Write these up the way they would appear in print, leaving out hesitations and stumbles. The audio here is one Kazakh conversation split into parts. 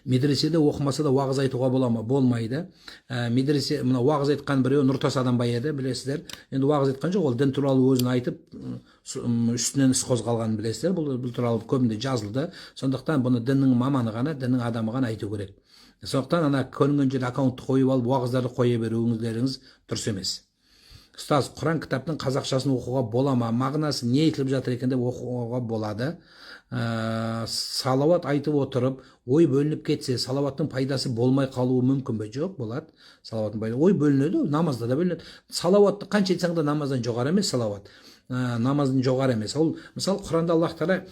Медреседе оқымаса да уағыз айтуға бола ма? Болмайды. Медресе мына уағыз айтқан біреу Нұртас Адамбай еді, білесіздер. Енді уағыз айтқан жоқ, ол дін туралы өзін айтып, үстінен іс қозғалғанын білесіздер. Бұл туралы көбінде жазылды. Сондықтан бұны діннің маманы ғана, діннің адамы ғана айту керек. Сондықтан ана көрінген жерде аккаунтты қойып алып, уағыздарды қоя беруіңіздеріңіз дұрыс емес. Ұстаз, Құран кітаптың қазақшасын оқуға бола ма? Мағынасы не айтылып жатыр екен деп оқуға болады. Салауат айтып отырып, ой бөлініп кетсе, салауаттың пайдасы болмай қалуы мүмкін бе? Жоқ, болады. Салауаттың пайдасы, ой бөлінеді, намазда да бөлінеді. Салауатты қанша айтсаң да намаздан жоғары емес салауат. Намаздың жоғары емес. Ол мысалы Құранда Аллах Тағала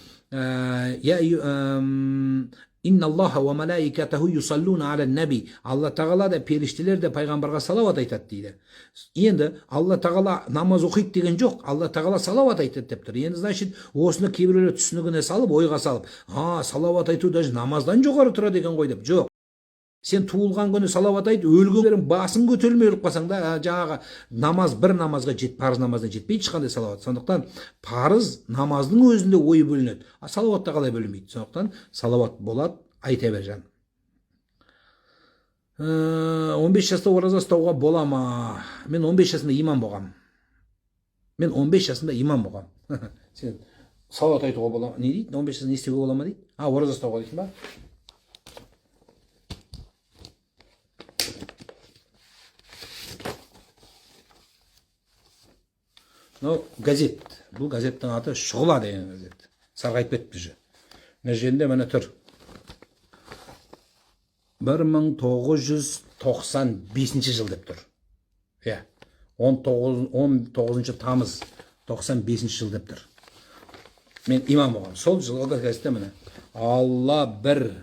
Инна Аллаха ва малаикатаху юсаллуна аля наби. Алла Тағала да періштелер де пайғамбарға салауат айтады дейді. Енді Алла Тағала намаз оқиды деген жоқ, Алла Тағала салауат айтады деп тұр. Енді значит, осыны кейбіреулер түсінігіне салып, ойға салып, салауат айту даже намаздан жоғары тұрады екен ғой деп. Жоқ. Сен туылған күні салауат айт, өлгендерің басың көтерілмей өліп қалсаң да, жаңағы намаз бір намазға парыз намаздан жетпейді ешқандай салауат. Сондықтан парыз намаздың өзінде ой бөлінеді. Салауатта қалай бөлінбейді? Сондықтан салауат болады, айта бер жан. 15 жаста ораза ұстауға бола ма? Мен 15 жасында имам болғам. Сен салауат айтуға бола ма? Не дейді? 15 жасында не істеуге бола ма дейді? Ораза ұстауға дейсің ба? Газет. Бұл газеттің аты Шұғыла деген газет. Сарғайып кетті же. Мына жерінде міне тұр. 1995 жыл деп тұр. 19 тамыз 95 жыл деп тұр. Мен имам болғам. Сол жылғы газетте міне. Алла бір,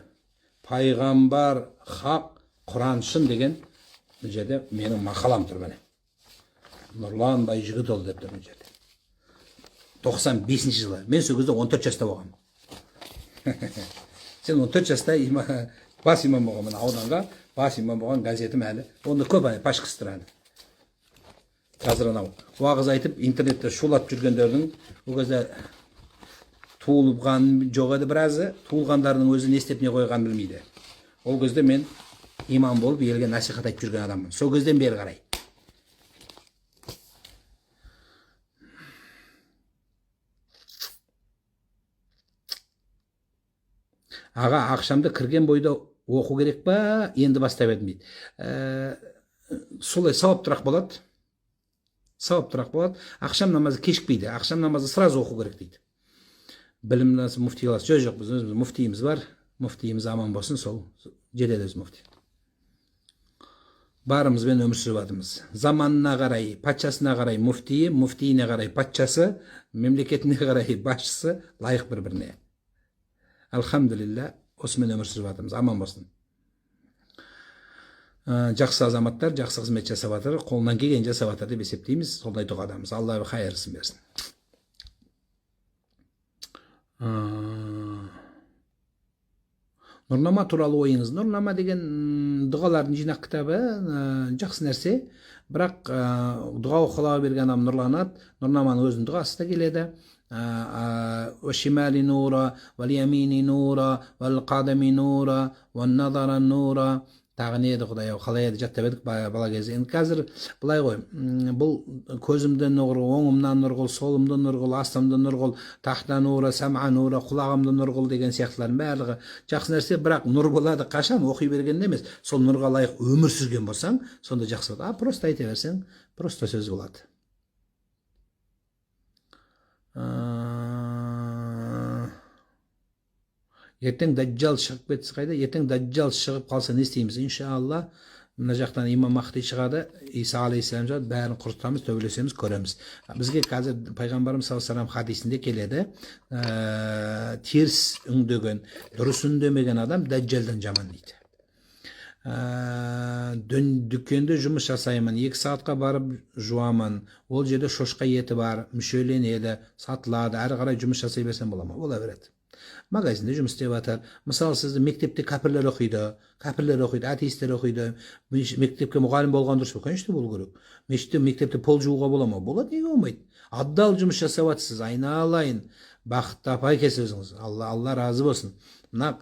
пайғамбар хақ, Құран шын деген бұл жерде менің мақалам тұр міне. Нұрлан Байжігітұлы деп тұр бұл жерде. 95 жылы. Мен сол кезде 14 жаста болғам. Сен 14 жаста бас имам болған, ауданға бас имам болған газетім әлі. Онда көп пашқысы тұрады. Қазір анау уағыз айтып, интернетте шулап жүргендердің ол кезде туылған жоқ еді біразы, туылғандарының өзі не істеп не қойған білмейді. Ол кезде мен имам болып елге насихат айтып жүрген адаммын. Сол кезден бері қарай. Аға, ақшамды кірген бойда оқу керек па? Енді бастап едім дейді. Солай сауаптырақ болады. Ақшам намазы кешікпейді. Ақшам намазы сразу оқу керек дейді. Білім муфтияласы жоқ, біз өзіміз муфтиіміз бар. Муфтиіміз аман болсын, сол жетеді өз муфти. Барымызбен өмір сүріп жатырмыз. Заманына қарай, патшасына қарай муфтиі, муфтиіне қарай патшасы, мемлекетіне қарай басшысы лайық бір-біріне. Алхамдулилля, осымен өмір сүріп жатырмыз. Аман болсын. Жақсы азаматтар, жақсы қызмет жасап жатыр, қолынан келген жасап жатыр деп есептейміз. Сондай дұғадамыз. Алла хайырсын берсін. Нұрнама туралы ойыңыз. Нұрнама деген дұғалардың жинақ кітабы жақсы нәрсе. Бірақ дұға оқыла берген адам нұрланады. Нұрнаманың өзінің дұғасы да келеді. وَالشِّمَالِ نُورًا وَالْيَمِينِ نُورًا وَالْقَدَمِ نُورًا وَالنَّظَرَ نُورًا. Тағы не еді құдай, қалай еді жаттап едік бала кезде. Енді қазір былай ғой, бұл көзімді нұрғыл, оңымнан нұрғыл, солымды нұрғыл, астымды нұрғыл, тахта нура, сам'a нура, құлағымды нұрғыл деген сияқтылардың барлығы жақсы нәрсе, бірақ нұр болады қашан оқи бергенде емес. Сол нұрға лайық өмір сүрген болсаң, сонда жақсы болады. Просто айта берсең, просто сөз болады. Ертең дәджал шығып кетсе қайда? Ертең дәджал шығып қалса не істейміз? Иншалла, мына жақтан имам Махди шығады, Иса алейхиссалам шығады, бәрін құртамыз, төбелесеміз, көреміз. Бізге қазір пайғамбарымыз саллаллаху алейхи вассалам хадисінде келеді, теріс үндеген, дұрыс үндемеген адам дәджалдан жаман дейді. Дүкенде жұмыс жасаймын, 2 сағатқа барып жуамын, ол жерде шошқа еті бар, мүшеленеді, сатылады, әрі қарай жұмыс жасай берсем бола ма? Бола береді. Магазинде жұмыс істеп жатыр. Мысалы, сізді мектепте кәпірлер оқиды, атеистер оқиды. Мектепке мұғалім болған дұрыс па? Конечно, болу керек. Мектепте пол жууға бола ма? Болады, неге болмайды? Адал жұмыс жасап жатсыз, айналайын. Бақытты апай келсе өзіңіз. Алла разы болсын. мына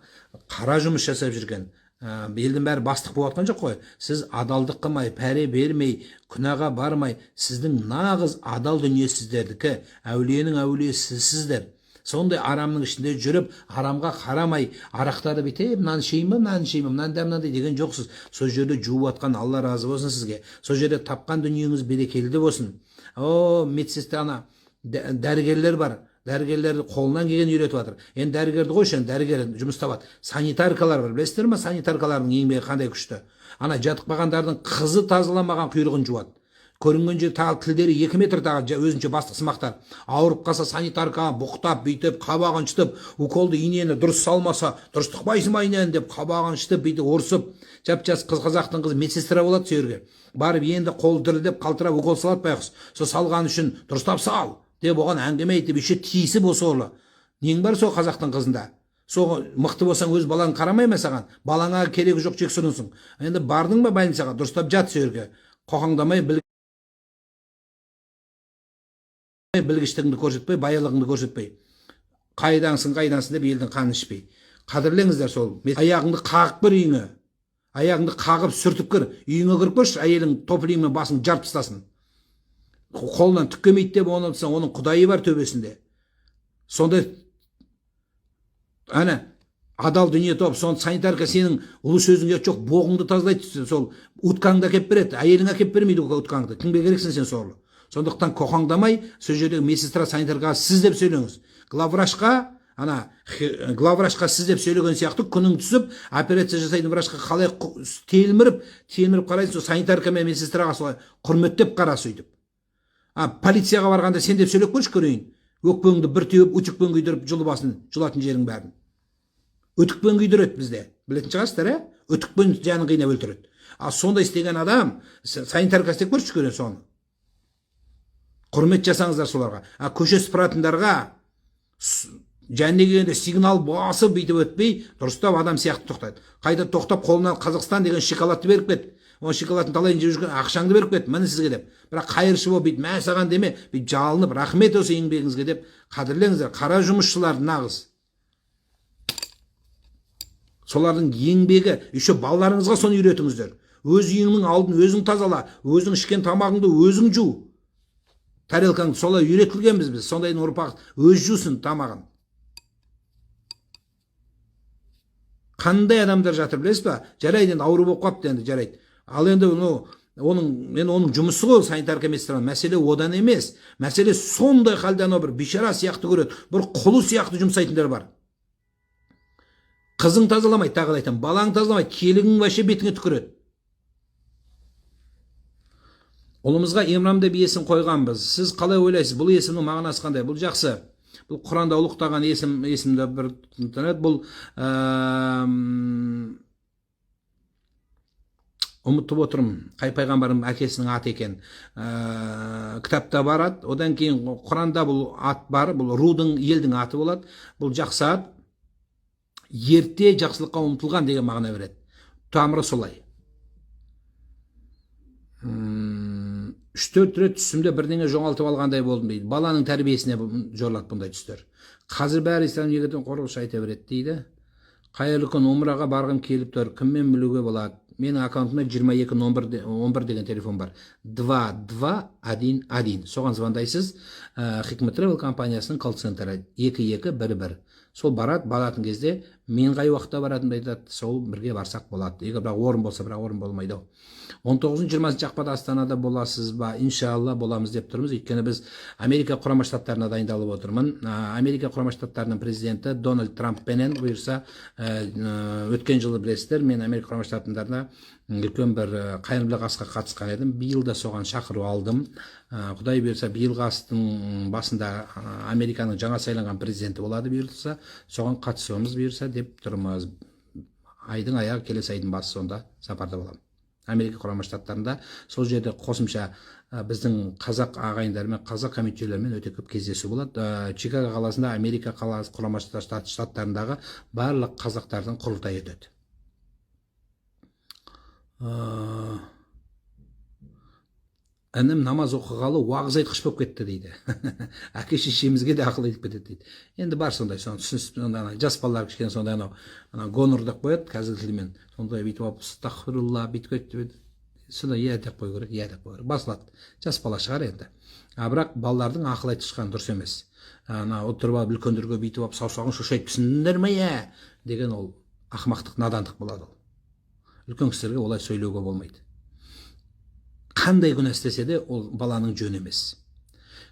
қара жұмыс жасап жүрген елдің бәрі бастық болып жатқан жоқ қой. Сіз адалдық қылмай, пәре бермей, күнәға бармай, сіздің нағыз адал дүние сіздердікі, әулиенің әулиесі сіздер. Сондай арамның ішінде жүріп, арамға қарамай, арақтарды бүйтіп, мынаны ішейін ба, мынаны ішейін ба, мынандай деген жоқсыз. Сол жерде жуып атқан Алла разы болсын сізге. Сол жерде тапқан дүниеңіз берекелі болсын. Медсестрана, дәрігерлер бар. Дәрігерлерді қолынан келген үйретіп жатыр. Енді дәрігерді қойшы, дәрігер жұмыс табады. Санитаркалар бар, білесіздер ме? Санитаркалардың еңбегі қандай күшті. Ана жатып қалғандардың қызы тазаламаған құйрығын жуады. Көрінген жер тағы тілдері 2 метр тағы өзінше бастық сымақтар. Ауырып қалса санитарка бұқтап, бүйтіп, қабағын шытып, уколды инені дұрыс салмаса, дұрыс тықпайсың ба инені деп қабағын шытып, бүйтіп ұрсып, жап-жас қазақтың қызы медсестра болады сол жерге. Барып енді қол дірілдеп қалтырап укол салады байқұс. Сол салған үшін дұрыстап сал деп оған әңгіме айтып, еще тиісіп осы орлы. Нең бар сол қазақтың қызында? Сол мықты болсаң өз балаң қарамай ма саған? Балаңа керегі жоқ жексұрынсың. Енді бардың ба больницаға, дұрыстап жат сол жерге. Қоқаңдамай, білгіштігіңді көрсетпей, баялығыңды көрсетпей. Қайдансың деп елдің қанын ішпей. Қадірлеңіздер сол. Аяғыңды қағып кір үйіңе. Аяғыңды қағып сүртіп кір. Үйіңе кіріп көрші, әйелің топлиңмен басын жарып тастасын. Қолынан түккемейді деп оның құдайы бар төбесінде. Сонда адал дүние топ, сон санитарка сенің ұлы сөзіңге жоқ, боғыңды тазалайды, сол уткаңды әкеп береді, әйелің әкеп бермейді уткаңды. Кімге керексің сен сорлы? Сондықтан қоқаңдамай, сол жердегі медсестра санитарға сіз деп сөйлеңіз. Главврачқа сіз деп сөйлеген сияқты күнің түсіп, операция жасайтын врачқа қалай телміріп қарайсың, сол санитарка мен медсестраға солай құрметтеп қара сөйтіп. Полицияға барғанда сен деп сөйлеп көрші көрейін. Өкпеңді бір теуіп, өтікпен күйдіріп жұлатын жерің бәрін. Өтікпен күйдіреді бізде. Білетін шығарсыздар, өтікпен жанын қинап өлтіреді. Сондай істеген адам санитарка істеп көрші көрейін соны. Құрмет жасаңыздар соларға. Көше сыпыратындарға және келгенде сигнал басып бүйтіп өтпей, дұрыстап адам сияқты тоқтайды. Қайта тоқтап қолынан Қазақстан деген шоколадты беріп кет. Ол шоколадтың талайын жеп жүрген ақшаңды беріп кет, міне сізге деп. Бірақ қайыршы болып бүйтіп мә саған деме, бүйтіп жалынып, рахмет осы еңбегіңізге деп қадірлеңіздер. Қара жұмысшылар нағыз. Солардың еңбегі, еще балаларыңызға соны үйретіңіздер. Өз үйіңнің алдын өзің тазала, өзің ішкен тамағыңды өзің жу. Тарелкаңды солай үйретілгенбіз біз. Сондайдың ұрпақ өз жусын тамағын. Қандай адамдар жатыр білесіз ба? Жарайды, енді ауру болып қапты енді, жарайды. Ал енді оның жұмысы ғой санитарка медсестраның. Мәселе одан емес. Мәселе сондай халде анау бір бишара сияқты көреді, бір құлы сияқты жұмсайтындар бар. Қызың тазаламайды, тағы айтам, балаң тазаламайды, келігің вообще бетіңе түкіреді. Ұлымызға Имрам деп есім қойғанбыз. Сіз қалай ойлайсыз? Бұл есімнің мағынасы қандай? Бұл жақсы. Бұл Құранда ұлықтаған есімді бір бұл ұмытып отырмын. Қай пайғамбардың әкесінің аты екен. Кітапта барады. Одан кейін Құранда бұл ат бар. Бұл рудың, елдің аты болады. Бұл жақсы ат. Ерте жақсылыққа ұмтылған деген мағына береді. Тамыры солай. 3-4 рет түсімде бірдеңе жоғалтып алғандай болдым дейді. Баланың тәрбиесіне жорлады бұндай түстер. Қазір бәрі ислам егетін қорғылшы айта береді дейді. Қайырлы күн, умраға барғым келіп тұр. Кіммен білуге болады? Менің аккаунтымда 22-11 деген телефон бар. 2211. Соған звондайсыз. Хикмет Travel компаниясының колл-центрі 2211. Сол баратын кезде мен қай уақытта баратынымды айтады, сол бірге барсақ болады. Егер бірақ орын болса, бірақ орын болмайды. 19-20 ақпанда Астанада боласыз ба? Иншалла боламыз деп тұрмыз. Өйткені біз Америка Құрама Штаттарына дайындалып отырмын. Америка Құрама Штаттарының президенті Дональд Трамппенен бұйырса, өткен жылы білесіздер, мен Америка Құрама Штаттарында үлкен бір қайырымдылық асқа қатысқан едім. Биыл да соған шақыру алдым. Құдай бұйырса, биылғы астың басында Американың жаңа сайланған президенті болады бұйырса, соған қатысуымыз бұйырса деп тұрмыз. Айдың аяғы келесі айдың басы сонда сапарда боламын. Америка Құрама Штаттарында сол жерде қосымша біздің қазақ ағайындармен, қазақ комитетшілермен өте көп кездесу болады. Чикаго қаласында Америка қаласы Құрама Штаттарындағы барлық қазақтардың құрылтайы өтеді. інім намаз оқығалы уағыз айтқыш болып кетті дейді. Әке шешемізге де ақыл айтып кетеді дейді. Енді бар сондай, соны түсініп, жас балалар кішкене сондай анау гонор деп қояды қазіргі тілмен. Сондай бүйтіп алып астағфирулла бүйтіп кетті. Сонда иә деп қою керек, иә деп қою керек. Басылады. Жас бала шығар енді. Бірақ балалардың ақыл айтышқан дұрыс емес. Отырып алып үлкендерге бүйтіп алып саусағын шошайтыпсыңдар ма иә деген ол ақымақтық, надандық болады ол. Үлкен кісілерге олай сөйлеуге болмайды. Қандай күнә істесе де ол баланың жөні емес.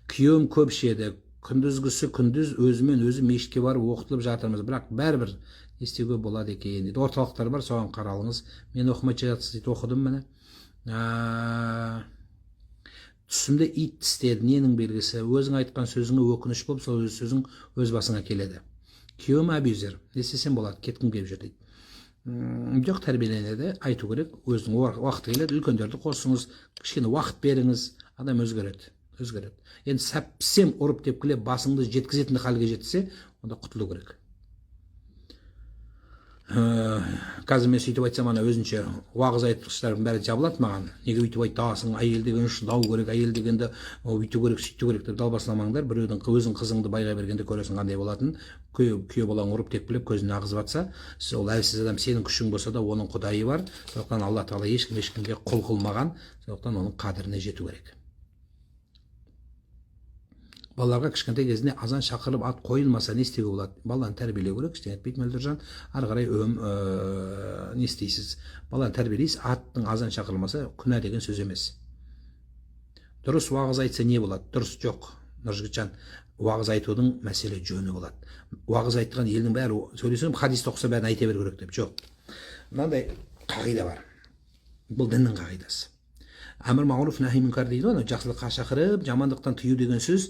Күйеуім көп ішеді, күндізгісі күндіз өзімен өзі мешітке барып оқытылып жатырмыз, бірақ бәрібір не істеуге болады екен дейді. Орталықтар бар, соған қаралыңыз. Мен оқымай жатсыз дейді, оқыдым міне. Түсімде ит тістеді, ненің белгісі? Өзің айтқан сөзіңе өкініш болып, сол сөзің өз басыңа келеді. Күйеуім абьюзер, не істесем болады, кеткім келіп жүр дейді. Жоқ, тәрбиеленеді, айту керек, өзінің уақыты келеді, үлкендерді қосыңыз, кішкене уақыт беріңіз, адам өзгереді. Енді сәпсем ұрып тепкілеп басыңды жеткізетін халге жетсе, онда құтылу керек. Қазір мен сөйтіп айтсам, ана өзінше уағыз айтқыштардың бәрі жабылады маған. Неге өйтіп айтасың, әйел деген шыдау керек, әйел дегенді өйту керек, сөйту керек деп далбасламаңдар. Біреудің өзің қызыңды байға бергенде көресің қандай болатынын. Күйеу балаң ұрып тепкілеп көзіне ағызып жатса, ол әлсіз адам, сенің күшің болса да оның құдайы бар. Сондықтан Алла тағала ешкімге құл қылмаған, сондықтан оның қадіріне жету керек. Балаларға кішкентай кезінде азан шақырып ат қойылмаса не істеуге болады? Баланы тәрбиелеу керек, ештеңе етпейді Мөлдіржан. Ары қарай не істейсіз? Баланы тәрбиелейсіз, аттың азан шақырылмаса күнә деген сөз емес. Дұрыс уағыз айтса не болады? Дұрыс жоқ, Нұржігітжан. Уағыз айтудың мәселе жөні болады. Уағыз айтқан елдің бәрі сөйлесем, хадисті оқыса бәрін айта беру керек деп. Жоқ. Мынандай қағида бар. Бұл діннің қағидасы. Әмір мағруф нәһи мүнкар дейді ғой, жақсылыққа шақырып, жамандықтан тыю деген сөз,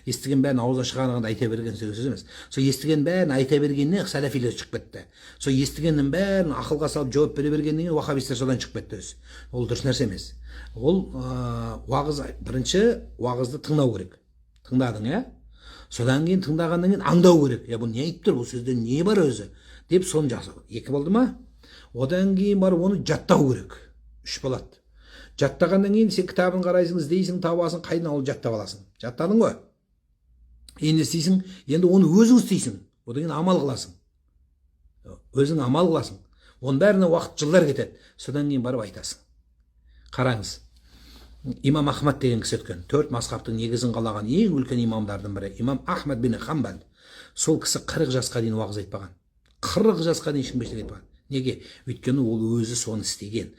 естіген бәрін аузына шығарғанда айта берген сөз емес. Сол естіген бәрін айта бергеннен сәләфилер шығып кетті. Сол естігеннің бәрін ақылға салып жауап бере бергеннен уахабистер содан шығып кетті. Ол дұрыс нәрсе емес. Ол уағыз, бірінші уағызды тыңдау керек. Тыңдадың, иә? Содан кейін тыңдағаннан кейін аңдау керек. Бұл не айтып тұр, бұл сөзде не бар өзі? Деп соны жасау. Екі болды ма? Одан кейін барып оны жаттау керек. Үш болады. Жаттағаннан кейін сен кітабын қарайсың, іздейсің, табасың, қайдан алып жаттап аласың. Жаттадың ғой. Енді істейсің, енді оны өзің істейсің. Одан кейін амал қыласың. Өзің амал қыласың. Оның бәріне уақыт жылдар кетеді. Содан кейін барып айтасың. Қараңыз. Имам Ахмад деген кісі өткен. 4 мазхабтың негізін қалаған ең үлкен имамдардың бірі. Имам Ахмад бин Хамбал. Сол кісі 40 жасқа дейін уағыз айтпаған. 40 жасқа дейін ешкім ештеңе айтпаған. Неге? Өйткені ол өзі соны істеген.